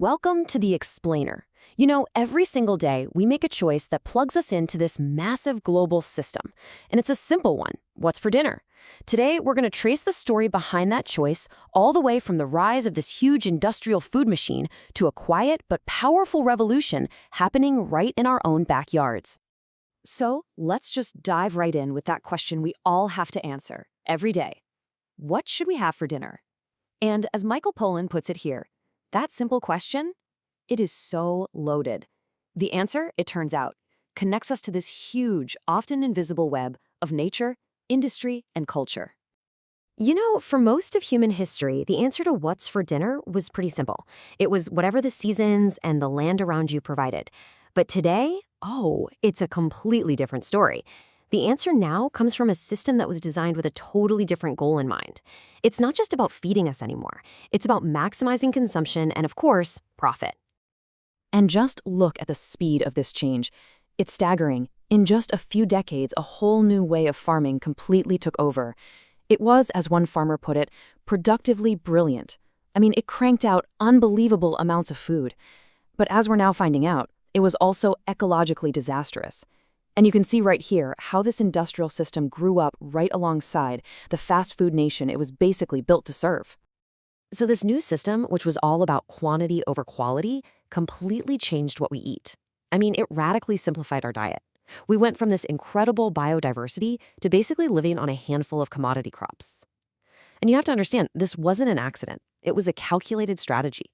Welcome to The Explainer. You know, every single day we make a choice that plugs us into this massive global system. And it's a simple one. What's for dinner? Today, we're going to trace the story behind that choice all the way from the rise of this huge industrial food machine to a quiet but powerful revolution happening right in our own backyards. So, let's just dive right in with that question we all have to answer every day. What should we have for dinner? And as Michael Pollan puts it here, that simple question, it is so loaded. The answer, it turns out, connects us to this huge, often invisible web of nature, industry, and culture. You know, for most of human history, the answer to what's for dinner was pretty simple. It was whatever the seasons and the land around you provided. But today, it's a completely different story. The answer now comes from a system that was designed with a totally different goal in mind. It's not just about feeding us anymore. It's about maximizing consumption and, of course, profit. And just look at the speed of this change. It's staggering. In just a few decades, a whole new way of farming completely took over. It was, as one farmer put it, productively brilliant. I mean, it cranked out unbelievable amounts of food. But as we're now finding out, it was also ecologically disastrous. And you can see right here how this industrial system grew up right alongside the fast food nation it was basically built to serve. So this new system, which was all about quantity over quality, completely changed what we eat. I mean, it radically simplified our diet. We went from this incredible biodiversity to basically living on a handful of commodity crops. And you have to understand, this wasn't an accident. It was a calculated strategy.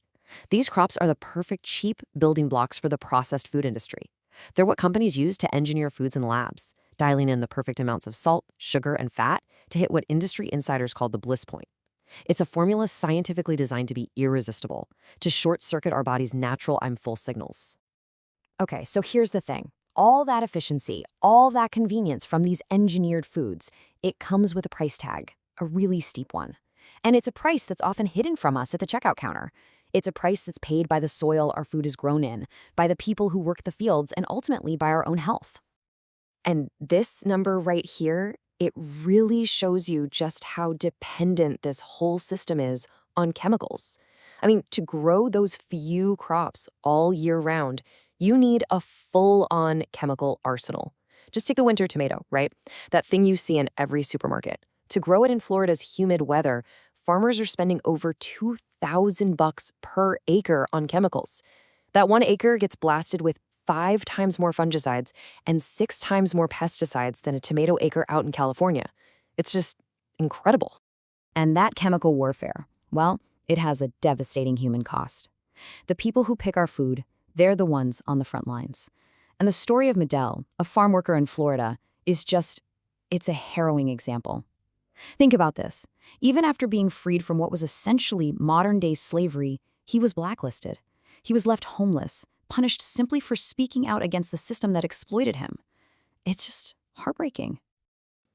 These crops are the perfect cheap building blocks for the processed food industry. They're what companies use to engineer foods in labs, dialing in the perfect amounts of salt, sugar, and fat to hit what industry insiders call the bliss point. It's a formula scientifically designed to be irresistible, to short-circuit our body's natural I'm full signals. Okay, so here's the thing. All that efficiency, all that convenience from these engineered foods, it comes with a price tag, a really steep one. And it's a price that's often hidden from us at the checkout counter. It's a price that's paid by the soil our food is grown in, by the people who work the fields, and ultimately by our own health. And this number right here, it really shows you just how dependent this whole system is on chemicals. I mean, to grow those few crops all year round, you need a full-on chemical arsenal. Just take the winter tomato, right? That thing you see in every supermarket. To grow it in Florida's humid weather, farmers are spending over $2,000 per acre on chemicals. That 1 acre gets blasted with 5 times more fungicides and 6 times more pesticides than a tomato acre out in California. It's just incredible. And that chemical warfare, well, it has a devastating human cost. The people who pick our food, they're the ones on the front lines. And the story of Medell, a farm worker in Florida, is it's a harrowing example. Think about this. Even after being freed from what was essentially modern-day slavery, he was blacklisted. He was left homeless, punished simply for speaking out against the system that exploited him. It's just heartbreaking.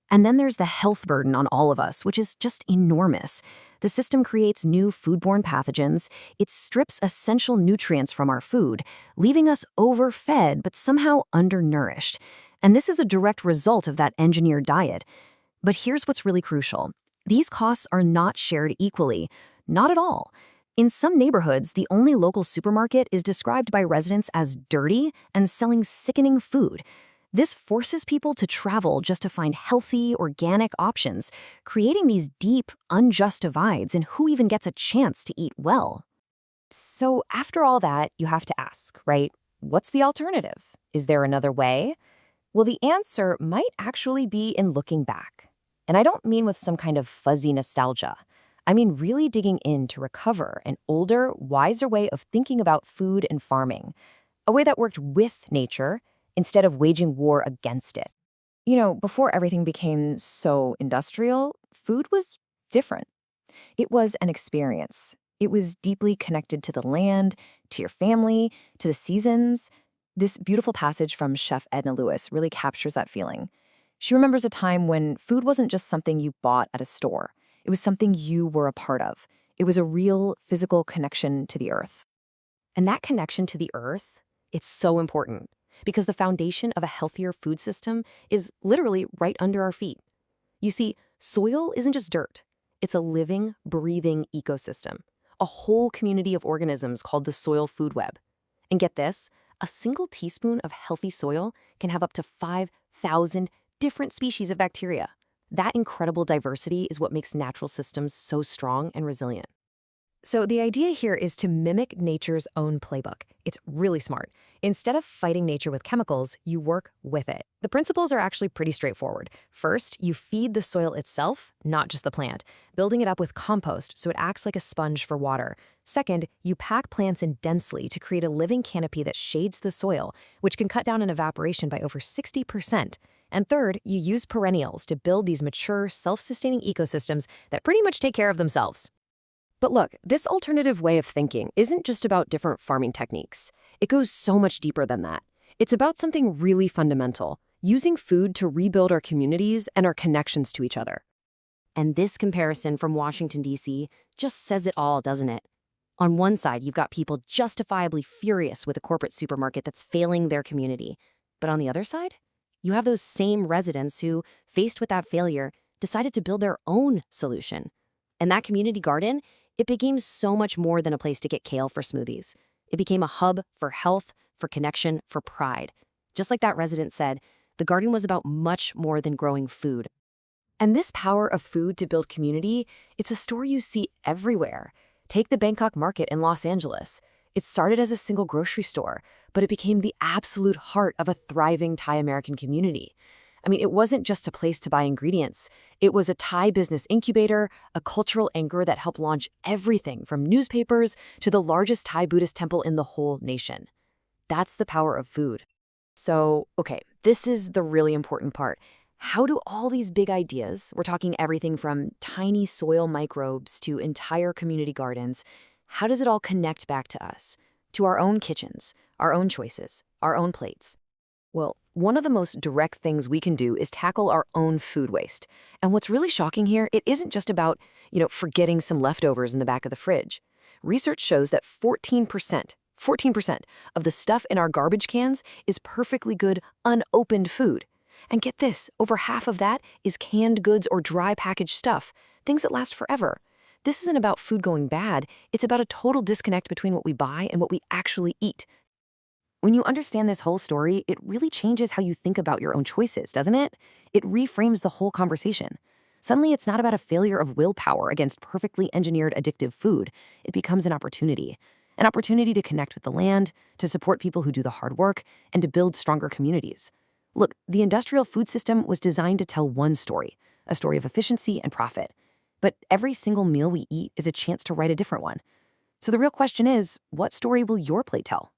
And then there's the health burden on all of us, which is just enormous. The system creates new foodborne pathogens. It strips essential nutrients from our food, leaving us overfed but somehow undernourished. And this is a direct result of that engineered diet. But here's what's really crucial. These costs are not shared equally. Not at all. In some neighborhoods, the only local supermarket is described by residents as dirty and selling sickening food. This forces people to travel just to find healthy, organic options, creating these deep, unjust divides in who even gets a chance to eat well. So after all that, you have to ask, right? What's the alternative? Is there another way? Well, the answer might actually be in looking back. And I don't mean with some kind of fuzzy nostalgia. I mean really digging in to recover an older, wiser way of thinking about food and farming, a way that worked with nature instead of waging war against it. You know, before everything became so industrial, food was different. It was an experience. It was deeply connected to the land, to your family, to the seasons. This beautiful passage from Chef Edna Lewis really captures that feeling. She remembers a time when food wasn't just something you bought at a store. It was something you were a part of. It was a real physical connection to the earth. And that connection to the earth, it's so important because the foundation of a healthier food system is literally right under our feet. You see, soil isn't just dirt. It's a living, breathing ecosystem. a whole community of organisms called the soil food web. And get this, a single teaspoon of healthy soil can have up to 5,000 different species of bacteria. That incredible diversity is what makes natural systems so strong and resilient. So the idea here is to mimic nature's own playbook. It's really smart. Instead of fighting nature with chemicals, you work with it. The principles are actually pretty straightforward. First, you feed the soil itself, not just the plant, building it up with compost so it acts like a sponge for water. Second, you pack plants in densely to create a living canopy that shades the soil, which can cut down on evaporation by over 60%. And third, you use perennials to build these mature, self-sustaining ecosystems that pretty much take care of themselves. But look, this alternative way of thinking isn't just about different farming techniques. It goes so much deeper than that. It's about something really fundamental, using food to rebuild our communities and our connections to each other. And this comparison from Washington, D.C. just says it all, doesn't it? On one side, you've got people justifiably furious with a corporate supermarket that's failing their community. But on the other side, you have those same residents who, faced with that failure, decided to build their own solution. And that community garden, it became so much more than a place to get kale for smoothies. It became a hub for health, for connection, for pride. Just like that resident said, the garden was about much more than growing food. And this power of food to build community, it's a story you see everywhere. Take the Bangkok market in Los Angeles. It started as a single grocery store, but it became the absolute heart of a thriving Thai-American community. I mean, it wasn't just a place to buy ingredients. It was a Thai business incubator, a cultural anchor that helped launch everything from newspapers to the largest Thai Buddhist temple in the whole nation. That's the power of food. So, okay, this is the really important part. How do all these big ideas, we're talking everything from tiny soil microbes to entire community gardens, how does it all connect back to us, to our own kitchens, our own choices, our own plates? Well, one of the most direct things we can do is tackle our own food waste. And what's really shocking here, it isn't just about, forgetting some leftovers in the back of the fridge. Research shows that 14% of the stuff in our garbage cans is perfectly good, unopened food. And get this, over half of that is canned goods or dry packaged stuff, things that last forever. This isn't about food going bad, it's about a total disconnect between what we buy and what we actually eat. When you understand this whole story, it really changes how you think about your own choices, doesn't it? It reframes the whole conversation. Suddenly, it's not about a failure of willpower against perfectly engineered addictive food. It becomes an opportunity to connect with the land, to support people who do the hard work, and to build stronger communities. Look, the industrial food system was designed to tell one story, a story of efficiency and profit. But every single meal we eat is a chance to write a different one. So the real question is, what story will your plate tell?